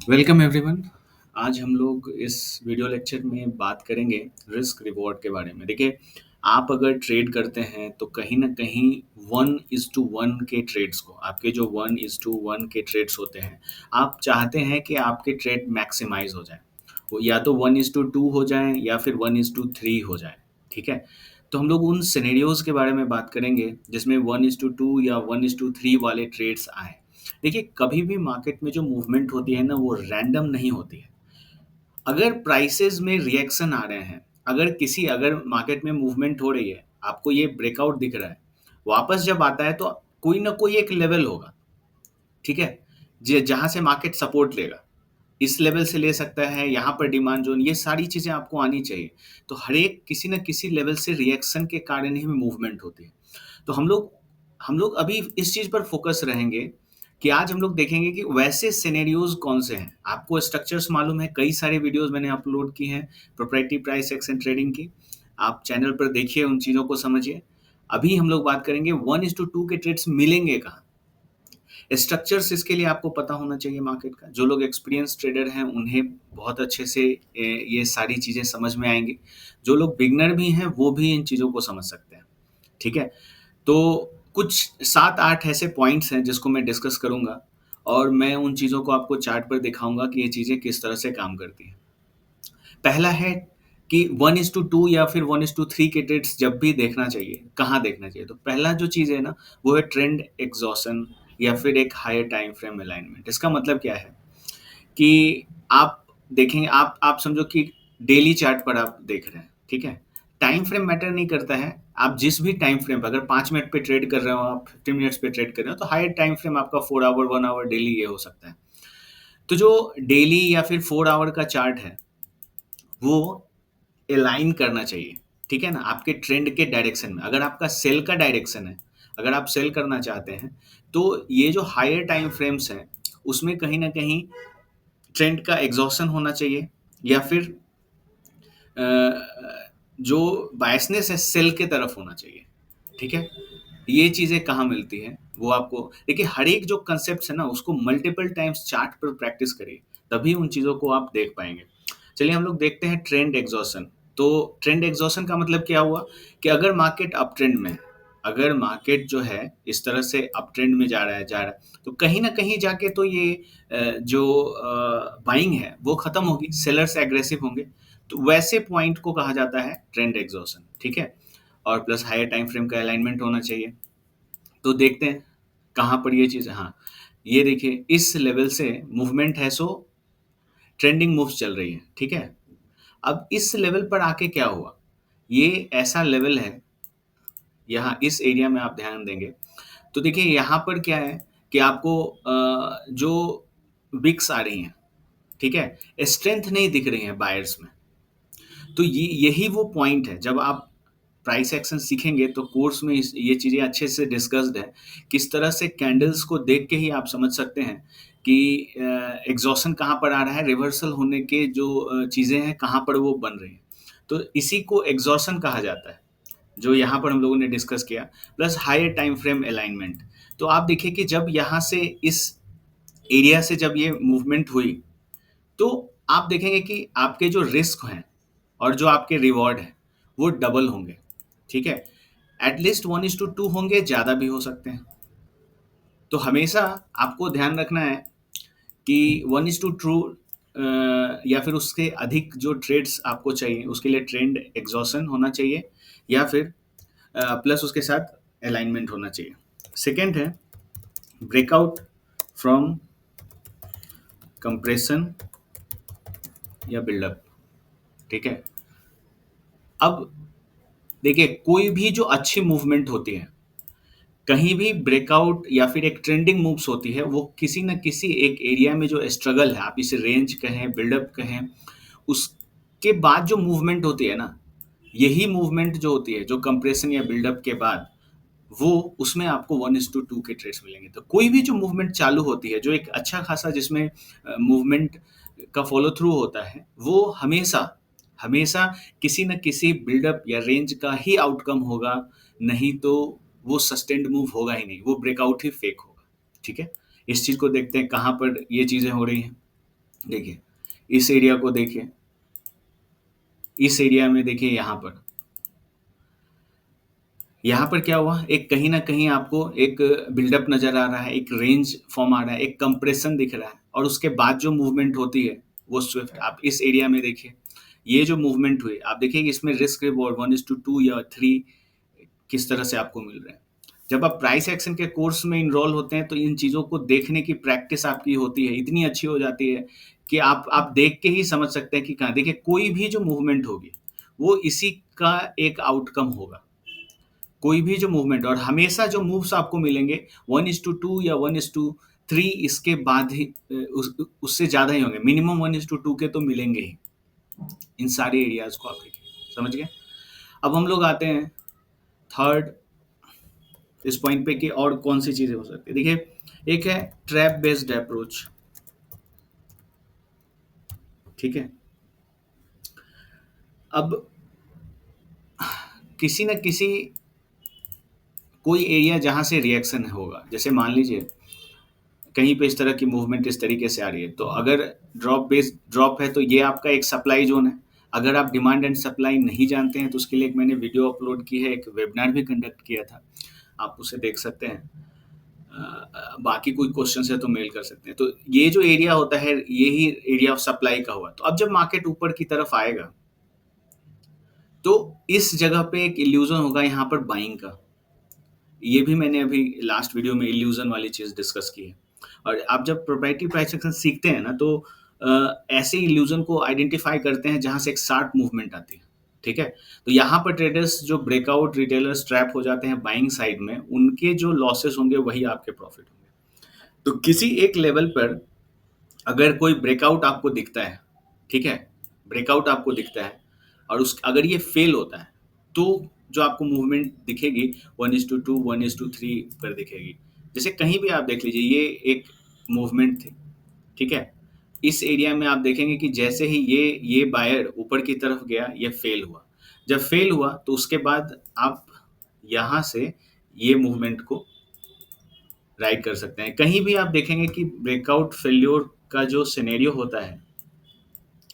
Welcome everyone. आज हम लोग इस वीडियो लेक्चर में बात करेंगे रिस्क रिवॉर्ड के बारे में। देखिए, आप अगर ट्रेड करते हैं तो कहीं ना कहीं 1:1 के ट्रेड्स को, आपके जो 1:1 के ट्रेड्स होते हैं, आप चाहते हैं कि आपके ट्रेड मैक्सिमाइज हो जाए। वो या तो 1:2 हो जाए या फिर 1:3 हो जाए। ठीक है, तो हम लोग उन सिनेरियोज के बारे में बात करेंगे जिसमें 1:2 या 1:3 वाले ट्रेड्स आए। देखिए, कभी भी मार्केट में जो मूवमेंट होती है ना, वो रैंडम नहीं होती है। अगर प्राइसेस में रिएक्शन आ रहे हैं, अगर मार्केट में मूवमेंट हो रही है, आपको ये ब्रेकआउट दिख रहा है, वापस जब आता है तो कोई ना कोई एक लेवल होगा। ठीक है, जहां से मार्केट सपोर्ट लेगा, इस लेवल से ले सकता है, यहाँ पर डिमांड जोन, ये सारी चीजें आपको आनी चाहिए। तो हर एक किसी न किसी लेवल से रिएक्शन के कारण ही मूवमेंट होती है। तो हम लोग अभी इस चीज पर फोकस रहेंगे कि आज हम लोग देखेंगे कि वैसे सिनेरियोज कौन से हैं। आपको स्ट्रक्चर्स मालूम है, कई सारे वीडियोस मैंने अपलोड की हैं प्रोप्राइटरी प्राइस एक्शन ट्रेडिंग की। आप चैनल पर देखिए, उन चीजों को समझिए। अभी हम लोग बात करेंगे 1:2 के ट्रेड्स मिलेंगे कहाँ। स्ट्रक्चर्स इसके लिए आपको पता होना चाहिए मार्केट का। जो लोग एक्सपीरियंस ट्रेडर हैं उन्हें बहुत अच्छे से ये सारी चीज़ें समझ में आएंगी। जो लोग बिगनर भी हैं वो भी इन चीज़ों को समझ सकते हैं। ठीक है, तो कुछ 7-8 ऐसे पॉइंट्स हैं जिसको मैं डिस्कस करूंगा, और मैं उन चीज़ों को आपको चार्ट पर दिखाऊंगा कि ये चीज़ें किस तरह से काम करती हैं। पहला है कि 1:2 या फिर 1:3 के ट्रेड्स जब भी देखना चाहिए, कहाँ देखना चाहिए। तो पहला जो चीज़ है ना, वो है ट्रेंड एग्जॉशन या फिर एक हायर टाइम फ्रेम अलाइनमेंट। इसका मतलब क्या है कि आप देखेंगे, आप समझो कि डेली चार्ट पर आप देख रहे हैं। ठीक है, टाइम फ्रेम मैटर नहीं करता है। आप जिस भी टाइम फ्रेम पर, अगर 5 मिनट पे ट्रेड कर रहे हो, आप 15 मिनट्स पे ट्रेड कर रहे हो, तो हायर टाइम फ्रेम आपका 4 आवर, 1 आवर डेली ये हो सकता है। तो जो डेली या फिर 4 आवर का चार्ट है, वो अलाइन करना चाहिए। ठीक है ना, आपके ट्रेंड के डायरेक्शन में। अगर आपका सेल का डायरेक्शन है, अगर आप सेल करना चाहते हैं, तो ये जो हायर टाइम फ्रेम्स हैं उसमें कहीं ना कहीं ट्रेंड का एग्जॉशन होना चाहिए, या फिर जो बायसनेस है सेल के तरफ होना चाहिए। ठीक है, ये चीज़ें कहाँ मिलती हैं वो आपको देखिए। हर एक जो कंसेप्ट है ना, उसको मल्टीपल टाइम्स चार्ट पर प्रैक्टिस करिए, तभी उन चीज़ों को आप देख पाएंगे। चलिए हम लोग देखते हैं ट्रेंड एग्जॉशन। तो ट्रेंड एग्जॉशन का मतलब क्या हुआ कि अगर मार्केट अप ट्रेंड में है, अगर मार्केट जो है इस तरह से अप ट्रेंड में जा रहा है, तो कहीं ना कहीं जाके तो ये जो बाइंग है वो खत्म होगी, सेलर्स एग्रेसिव होंगे। तो वैसे पॉइंट को कहा जाता है ट्रेंड एग्जॉशन। ठीक है, और प्लस हायर टाइम फ्रेम का अलाइनमेंट होना चाहिए। तो देखते हैं कहाँ पर ये चीज़। हाँ, ये देखिए, इस लेवल से मूवमेंट है, सो ट्रेंडिंग मूव्स चल रही है। ठीक है, अब इस लेवल पर आके क्या हुआ, ये ऐसा लेवल है, यहाँ इस एरिया में आप ध्यान देंगे तो देखिए यहाँ पर क्या है कि आपको जो विक्स आ रही हैं, ठीक है, स्ट्रेंथ नहीं दिख रही है बायर्स में। तो ये यही वो पॉइंट है। जब आप प्राइस एक्शन सीखेंगे तो कोर्स में ये चीज़ें अच्छे से डिस्कस्ड है। किस तरह से कैंडल्स को देख के ही आप समझ सकते हैं कि एग्जॉशन कहाँ पर आ रहा है, रिवर्सल होने के जो चीज़ें हैं कहाँ पर वो बन रही हैं। तो इसी को एग्जॉशन कहा जाता है, जो यहाँ पर हम लोगों ने डिस्कस किया। Plus higher time frame alignment. तो आप देखिए कि जब यहाँ से इस एरिया से जब ये मूवमेंट हुई, तो आप देखेंगे कि आपके जो रिस्क हैं और जो आपके रिवॉर्ड हैं वो डबल होंगे। ठीक है, एटलीस्ट 1:2 होंगे, ज़्यादा भी हो सकते हैं। तो हमेशा आपको ध्यान रखना है कि 1:2 या फिर उसके अधिक जो ट्रेड्स आपको चाहिए, उसके लिए ट्रेंड एग्जॉशन होना चाहिए, या फिर प्लस उसके साथ अलाइनमेंट होना चाहिए। सेकेंड है ब्रेकआउट फ्रॉम कंप्रेशन या बिल्डअप। ठीक है, अब देखिए, कोई भी जो अच्छी मूवमेंट होती है, कहीं भी ब्रेकआउट या फिर एक ट्रेंडिंग मूव्स होती है, वो किसी न किसी एक एरिया में जो स्ट्रगल है, आप इसे रेंज कहें, बिल्डअप कहें, उसके बाद जो मूवमेंट होती है ना, यही मूवमेंट जो होती है, जो कंप्रेशन या बिल्डअप के बाद, वो उसमें आपको 1:2 के ट्रेड्स मिलेंगे। तो कोई भी जो मूवमेंट चालू होती है, जो एक अच्छा खासा जिसमें मूवमेंट का फॉलो थ्रू होता है, वो हमेशा हमेशा किसी न किसी बिल्डअप या रेंज का ही आउटकम होगा। नहीं तो वो सस्टेन्ड मूव होगा ही नहीं, वो ब्रेकआउट ही फेक होगा। ठीक है, इस चीज़ को देखते हैं कहाँ पर ये चीज़ें हो रही हैं। देखिए, इस एरिया को देखिए, इस एरिया में देखिए, यहाँ पर क्या हुआ, एक कहीं न कहीं आपको एक बिल्डअप नज़र आ रहा है, एक रेंज फॉर्म आ रहा है, एक कंप्रेशन दिख रहा है और उसके बाद जो मूवमेंट होती है, वो स्विफ्ट आप इस एरिया में देखिए। ये जो मूवमेंट हुई, आप देखिए कि इसमें रिस्क रिवॉर्ड 1:2 या 3 किस तरह से आपको मिल रहे हैं। जब आप प्राइस एक्शन के कोर्स में इनरोल होते हैं, तो इन चीज़ों को देखने की प्रैक्टिस आपकी होती है, इतनी अच्छी हो जाती है कि आप देख के ही समझ सकते हैं कि कहाँ देखिए कोई भी जो मूवमेंट होगी, वो इसी का एक आउटकम होगा। कोई भी जो मूवमेंट और हमेशा जो मूव्स आपको मिलेंगे 1:2 या 1:3 इसके बाद ही उससे ज़्यादा ही होंगे। मिनिमम 1:2 के तो मिलेंगे ही, इन सारे एरियाज़ को आप देखिए, समझ गए? अब हम लोग आते हैं थर्ड इस पॉइंट पे कि और कौन सी चीज़ें हो सकती है। देखिए, एक है ट्रैप बेस्ड अप्रोच, ठीक है? अब किसी न किसी कोई एरिया जहाँ से रिएक्शन होगा, जैसे मान लीजिए कहीं पे इस तरह की मूवमेंट इस तरीके से आ रही है, तो अगर ड्रॉप है तो ये आपका एक सप्लाई ज़ोन है। अगर आप डिमांड एंड सप्लाई नहीं जानते हैं तो उसके लिए एक मैंने वीडियो अपलोड की है, एक वेबिनार भी कंडक्ट किया था, आप उसे देख सकते हैं। बाकी कोई क्वेश्चन है तो मेल कर सकते हैं। तो ये जो एरिया होता है, यही एरिया ऑफ सप्लाई का हुआ। तो अब जब मार्केट ऊपर की तरफ आएगा, तो इस जगह पे एक इल्यूजन होगा यहाँ पर बाइंग का। ये भी मैंने अभी लास्ट वीडियो में इल्यूजन वाली चीज़ डिस्कस की है। और आप जब प्रोप्राइटरी प्राइस एक्शन सीखते हैं ना, तो ऐसे इल्यूजन को आइडेंटिफाई करते हैं जहाँ से एक शार्प मूवमेंट आती है, ठीक है? तो यहाँ पर ट्रेडर्स जो ब्रेकआउट रिटेलर्स ट्रैप हो जाते हैं बाइंग साइड में, उनके जो लॉसेस होंगे वही आपके प्रॉफिट होंगे। तो किसी एक लेवल पर अगर कोई ब्रेकआउट आपको दिखता है, ठीक है? ब्रेकआउट आपको दिखता है और उस अगर ये फेल होता है, तो जो आपको मूवमेंट दिखेगी 1:2, 1:3 पर दिखेगी। जैसे कहीं भी आप देख लीजिए, ये एक मूवमेंट थी, ठीक है? इस एरिया में आप देखेंगे कि जैसे ही ये बायर ऊपर की तरफ गया, ये फेल हुआ। जब फेल हुआ तो उसके बाद आप यहाँ से ये मूवमेंट को राइट कर सकते हैं। कहीं भी आप देखेंगे कि ब्रेकआउट फेल्योर का जो सिनेरियो होता है,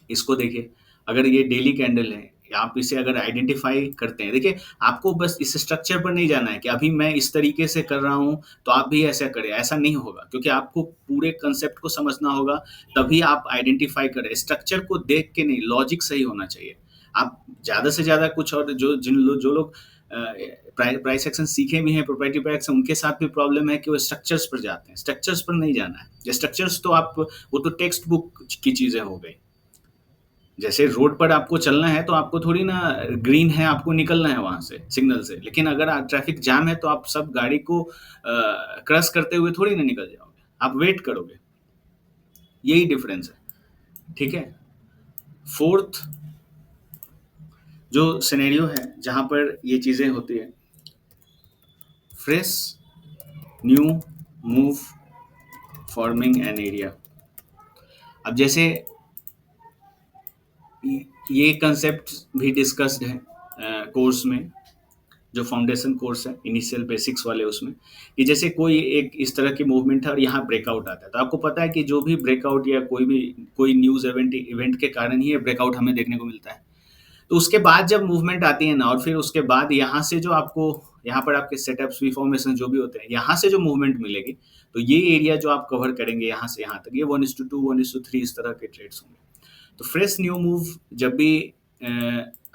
इसको देखिए, अगर ये डेली कैंडल है, आप इसे अगर आइडेंटिफाई करते हैं, देखिए आपको बस इस स्ट्रक्चर पर नहीं जाना है कि अभी मैं इस तरीके से कर रहा हूँ तो आप भी ऐसा करें, ऐसा नहीं होगा, क्योंकि आपको पूरे कंसेप्ट को समझना होगा, तभी आप आइडेंटिफाई करें। स्ट्रक्चर को देख के नहीं, लॉजिक सही होना चाहिए। आप ज़्यादा से ज़्यादा कुछ और जो लोग प्राइस एक्शन सीखे भी हैं, प्रोप्राइटरी प्राइस एक्शन, उनके साथ भी प्रॉब्लम है कि वो स्ट्रक्चर्स पर जाते हैं। स्ट्रक्चर्स पर नहीं जाना है। स्ट्रक्चर्स तो आप वो तो टेक्स्ट बुक की चीज़ें हो गई। जैसे रोड पर आपको चलना है तो आपको थोड़ी ना ग्रीन है, आपको निकलना है वहां से सिग्नल से, लेकिन अगर ट्रैफिक जाम है तो आप सब गाड़ी को क्रॉस करते हुए थोड़ी ना निकल जाओगे, आप वेट करोगे। यही डिफरेंस है, ठीक है? फोर्थ जो सिनेरियो है जहां पर ये चीजें होती है, fresh new move forming an area. अब जैसे ये कंसेप्ट भी डिस्कस्ड है कोर्स में, जो फाउंडेशन कोर्स है इनिशियल बेसिक्स वाले, उसमें कि जैसे कोई एक इस तरह की मूवमेंट है और यहाँ ब्रेकआउट आता है, तो आपको पता है कि जो भी ब्रेकआउट या कोई न्यूज़ इवेंट के कारण ही ये ब्रेकआउट हमें देखने को मिलता है। तो उसके बाद जब मूवमेंट आती है ना, और फिर उसके बाद यहाँ से जो आपको यहाँ पर आपके सेटअप्स वी फॉर्मेशन जो भी होते हैं, यहाँ से जो मूवमेंट मिलेगी, तो ये एरिया जो आप कवर करेंगे यहाँ से यहाँ तक, ये 1:2 1:3 इस तरह के ट्रेड्स होंगे। तो फ्रेश न्यू मूव जब भी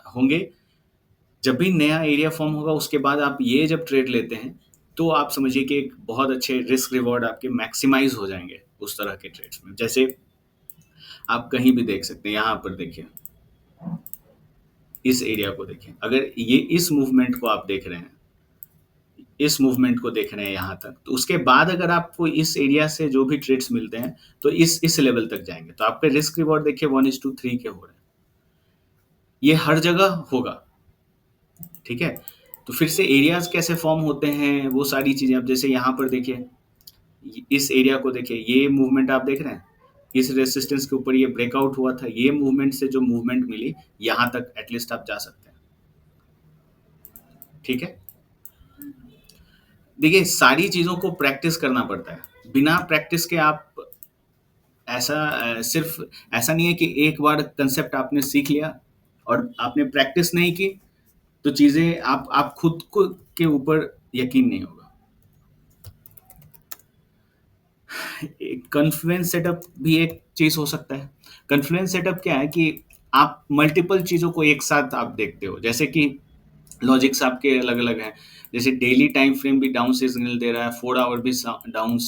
होंगे, जब भी नया एरिया फॉर्म होगा, उसके बाद आप ये जब ट्रेड लेते हैं, तो आप समझिए कि एक बहुत अच्छे रिस्क रिवॉर्ड आपके मैक्सिमाइज हो जाएंगे उस तरह के ट्रेड्स में। जैसे आप कहीं भी देख सकते हैं, यहाँ पर देखिए, इस एरिया को देखिए, अगर ये इस मूवमेंट को आप देख रहे हैं, इस मूवमेंट को देख रहे हैं यहाँ तक, तो उसके बाद अगर आपको इस एरिया से जो भी ट्रेड्स मिलते हैं, तो इस लेवल तक जाएंगे, तो आपके रिस्क रिवॉर्ड देखिए 1:3 के हो रहे हैं। ये हर जगह होगा, ठीक है? तो फिर से एरियाज कैसे फॉर्म होते हैं, वो सारी चीजें, अब जैसे यहाँ पर देखिए, इस एरिया को देखिए, ये मूवमेंट आप देख रहे हैं, इस रेसिस्टेंस के ऊपर ये ब्रेकआउट हुआ था, ये मूवमेंट से जो मूवमेंट मिली, यहाँ तक एटलीस्ट आप जा सकते हैं, ठीक है? देखिए, सारी चीजों को प्रैक्टिस करना पड़ता है। बिना प्रैक्टिस के आप ऐसा सिर्फ ऐसा नहीं है कि एक बार कंसेप्ट आपने सीख लिया और आपने प्रैक्टिस नहीं की तो चीज़ें आप खुद को के ऊपर यकीन नहीं होगा। कन्फ्लुएंस सेटअप भी एक चीज़ हो सकता है। कन्फ्लुएंस सेटअप क्या है कि आप मल्टीपल चीज़ों को एक साथ आप देखते हो। जैसे कि लॉजिक्स आपके अलग-अलग हैं। जैसे डेली टाइम फ्रेम भी डाउन सिग्नल दे रहा है, 4 आवर भी डाउन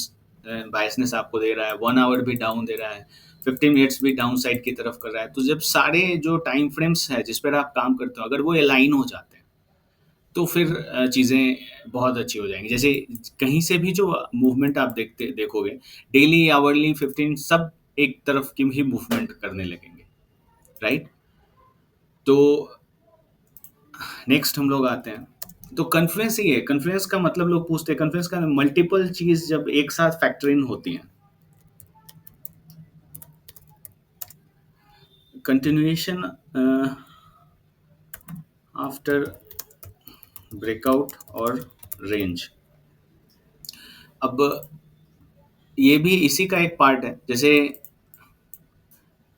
बायसनेस आपको दे रहा है, 1 आवर भी डाउन दे रहा है, 15 मिनट्स भी डाउन साइड की तरफ कर रहा है। तो जब सारे जो टाइम फ्रेम्स हैं जिस पर आप काम करते हो, अगर वो अलाइन हो जाते हैं, तो फिर चीज़ें बहुत अच्छी हो जाएँगी। जैसे कहीं से भी जो मूवमेंट आप देखोगे, डेली, आवरली, 15 सब एक तरफ की ही मूवमेंट करने लगेंगे, राइट? तो नेक्स्ट हम लोग आते हैं। तो कॉन्फ्लुएंस ही है, कॉन्फ्लुएंस का मतलब लोग पूछते हैं, कॉन्फ्लुएंस का मल्टीपल चीज़ जब एक साथ फैक्टर इन होती हैं। कंटिन्यूएशन आफ्टर ब्रेकआउट और रेंज। अब ये भी इसी का एक पार्ट है। जैसे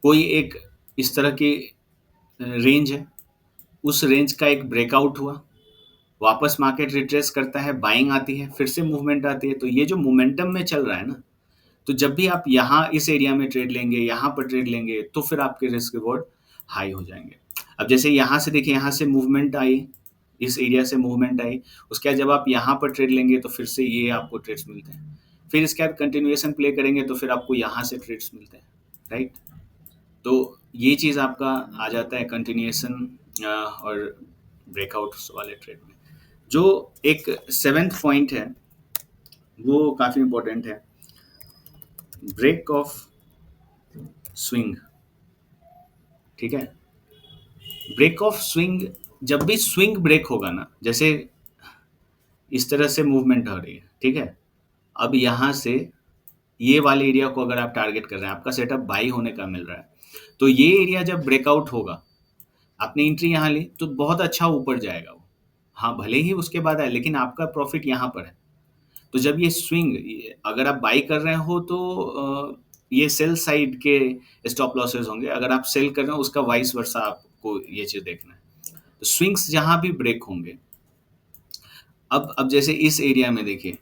कोई एक इस तरह की रेंज है, उस रेंज का एक ब्रेकआउट हुआ, वापस मार्केट रिट्रेस करता है, बाइंग आती है, फिर से मूवमेंट आती है। तो ये जो मोमेंटम में चल रहा है ना, तो जब भी आप यहाँ इस एरिया में ट्रेड लेंगे, यहाँ पर ट्रेड लेंगे, तो फिर आपके रिस्क रिवॉर्ड हाई हो जाएंगे। अब जैसे यहाँ से देखिए, यहाँ से मूवमेंट आई, इस एरिया से मूवमेंट आई, उसके बाद जब आप यहाँ पर ट्रेड लेंगे तो फिर से ये आपको ट्रेड्स मिलते हैं। फिर इसके बाद कंटिन्यूएशन प्ले करेंगे तो फिर आपको यहाँ से ट्रेड्स मिलते हैं, राइट? तो ये चीज़ आपका आ जाता है कंटिन्यूएशन और ब्रेकआउट्स वाले ट्रेड में। जो एक सेवेंथ पॉइंट है वो काफ़ी इंपॉर्टेंट है, ब्रेक ऑफ स्विंग। ठीक है, ब्रेक ऑफ स्विंग, जब भी स्विंग ब्रेक होगा ना, जैसे इस तरह से मूवमेंट हो रही है, ठीक है, अब यहाँ से ये वाले एरिया को अगर आप टारगेट कर रहे हैं, आपका सेटअप बाई होने का मिल रहा है, तो ये एरिया जब ब्रेकआउट होगा, आपने एंट्री यहाँ ली तो बहुत अच्छा ऊपर जाएगा वो। हाँ, भले ही उसके बाद आए, लेकिन आपका प्रॉफिट यहाँ पर है। तो जब ये स्विंग, अगर आप बाई कर रहे हो तो ये सेल साइड के स्टॉप लॉसेस होंगे, अगर आप सेल कर रहे हो उसका वाइस वर्सा आपको ये चीज़ देखना है। तो स्विंग्स जहाँ भी ब्रेक होंगे, अब जैसे इस एरिया में देखिए,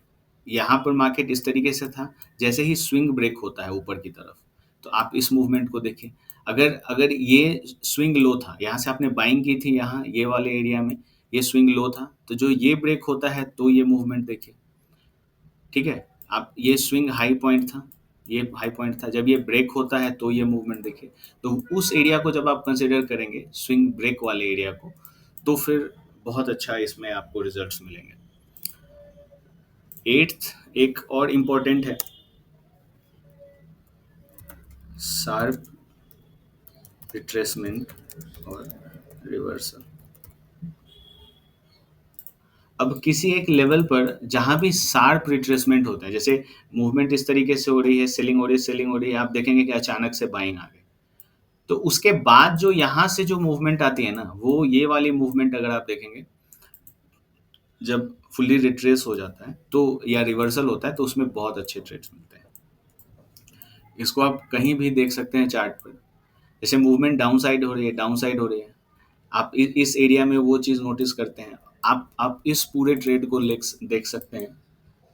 यहाँ पर मार्केट इस तरीके से था, जैसे ही स्विंग ब्रेक होता है ऊपर की तरफ, तो आप इस मूवमेंट को देखिए। अगर अगर ये स्विंग लो था, यहाँ से आपने बाइंग की थी, यहाँ ये वाले एरिया में ये स्विंग लो था, तो जो ये ब्रेक होता है तो ये मूवमेंट देखिए, ठीक है। आप ये स्विंग हाई पॉइंट था, ये हाई पॉइंट था, जब ये ब्रेक होता है तो ये मूवमेंट देखिए। तो उस एरिया को जब आप कंसिडर करेंगे, स्विंग ब्रेक वाले एरिया को, तो फिर बहुत अच्छा इसमें आपको रिजल्ट्स मिलेंगे। एट्थ एक और इम्पोर्टेंट है, शार्प रिट्रेसमेंट और रिवर्सल। अब किसी एक लेवल पर जहां भी शार्प रिट्रेसमेंट होता है, जैसे मूवमेंट इस तरीके से हो रही है, सेलिंग हो रही है, सेलिंग हो रही है, आप देखेंगे कि अचानक से बाइंग आ गई, तो उसके बाद जो यहाँ से जो मूवमेंट आती है ना, वो ये वाली मूवमेंट अगर आप देखेंगे, जब फुल्ली रिट्रेस हो जाता है तो या रिवर्सल होता है, तो उसमें बहुत अच्छे ट्रेड्स मिलते हैं। इसको आप कहीं भी देख सकते हैं चार्ट पर। जैसे मूवमेंट डाउन साइड हो रही है, डाउन साइड हो रही है, आप इस एरिया में वो चीज़ नोटिस करते हैं। आप इस पूरे ट्रेड को देख सकते हैं,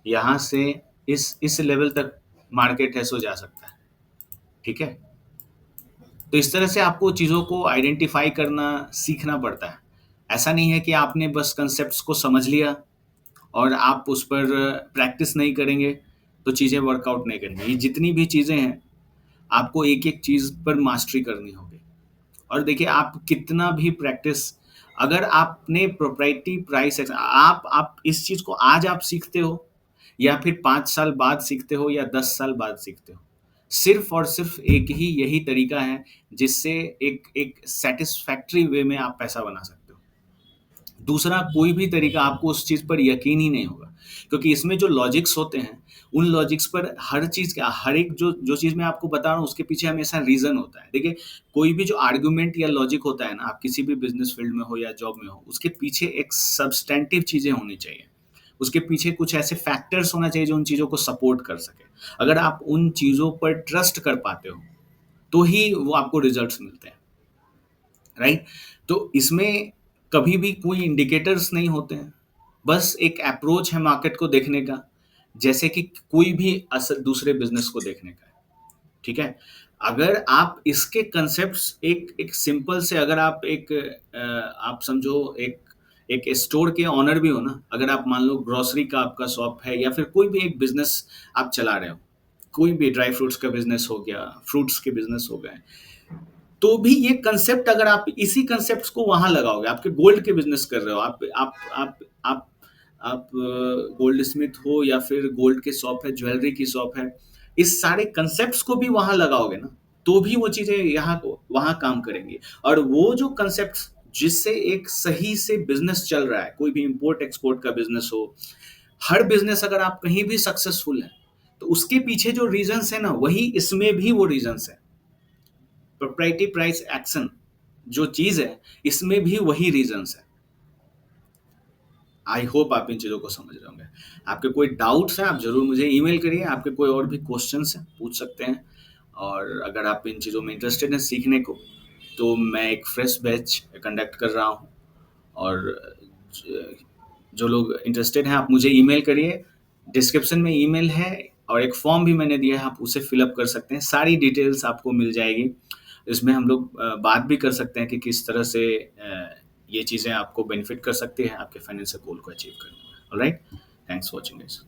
यहाँ से इस लेवल तक मार्केट ऐसो जा सकता है, ठीक है। तो इस तरह से आपको चीज़ों को आइडेंटिफाई करना सीखना पड़ता है। ऐसा नहीं है कि आपने बस कंसेप्ट्स को समझ लिया और आप उस पर प्रैक्टिस नहीं करेंगे तो चीज़ें वर्कआउट नहीं करेंगी। ये जितनी भी चीज़ें हैं, आपको एक-एक चीज़ पर मास्टरी करनी होगी। और देखिए, आप कितना भी प्रैक्टिस, अगर आपने प्रोप्राइटरी प्राइस आप इस चीज़ को आज आप सीखते हो या फिर 5 साल बाद सीखते हो या 10 साल बाद सीखते हो, सिर्फ़ और सिर्फ़ एक ही यही तरीका है जिससे एक एक सैटिस्फैक्टरी वे में आप पैसा बना सकते हो। दूसरा कोई भी तरीका, आपको उस चीज़ पर यकीन ही नहीं होगा, क्योंकि इसमें जो लॉजिक्स होते हैं, उन लॉजिक्स पर हर चीज़ का, हर एक जो जो चीज़ मैं आपको बता रहा हूँ उसके पीछे हमेशा रीज़न होता है। देखिए, कोई भी जो आर्गुमेंट या लॉजिक होता है ना, आप किसी भी बिज़नेस फ़ील्ड में हो या जॉब में हो, उसके पीछे एक सब्सटैंटिव चीज़ें होनी चाहिए। उसके पीछे कुछ ऐसे फैक्टर्स होना चाहिए जो उन चीज़ों को सपोर्ट कर सके। अगर आप उन चीज़ों पर ट्रस्ट कर पाते हो, तो ही वो आपको रिजल्ट्स मिलते हैं, राइट? तो इसमें कभी भी कोई इंडिकेटर्स नहीं होते हैं, बस एक अप्रोच है मार्केट को देखने का, जैसे कि कोई भी दूसरे बिजनेस को देखने का है, ठीक है? अगर आप इसके कंसेप्ट्स एक एक सिंपल से, अगर आप आप समझो एक एक स्टोर के ऑनर भी हो ना, अगर आप मान लो ग्रोसरी का आपका शॉप है या फिर कोई भी एक बिजनेस आप चला रहे हो, कोई भी ड्राई फ्रूट्स का बिजनेस हो गया, फ्रूट्स के बिजनेस हो गए, तो भी ये कंसेप्ट अगर आप इसी कंसेप्ट को वहां लगाओगे, आपके गोल्ड के बिजनेस कर रहे हो, आप आप गोल्ड स्मिथ हो या फिर गोल्ड के शॉप है, ज्वेलरी की शॉप है, इस सारे कंसेप्ट्स को भी वहां लगाओगे ना, तो भी वो चीजें यहाँ को वहां काम करेंगी। और वो जो कंसेप्ट जिससे एक सही से बिजनेस चल रहा है, कोई भी इंपोर्ट एक्सपोर्ट का बिजनेस हो, हर बिजनेस अगर आप कहीं भी सक्सेसफुल है, तो उसके पीछे जो रीजंस है ना, वही इसमें भी वो रीजंस है। प्रोप्राइटरी प्राइस एक्शन जो चीज है, इसमें भी वही रीजंस है। आई होप आप इन चीज़ों को समझ रहे होंगे। आपके कोई डाउट्स हैं, आप ज़रूर मुझे ईमेल करिए, आपके कोई और भी क्वेश्चंस हैं पूछ सकते हैं। और अगर आप इन चीज़ों में इंटरेस्टेड हैं सीखने को, तो मैं एक फ्रेश बैच कंडक्ट कर रहा हूँ। और ज- जो लोग इंटरेस्टेड हैं, आप मुझे ईमेल करिए, डिस्क्रिप्शन में ईमेल है, और एक फॉर्म भी मैंने दिया है, आप उसे फिलअप कर सकते हैं, सारी डिटेल्स आपको मिल जाएगी। इसमें हम लोग बात भी कर सकते हैं कि किस तरह से ये चीज़ें आपको बेनिफिट कर सकती है आपके फाइनेंशियल गोल को अचीव करने में। Alright, thanks for watching guys.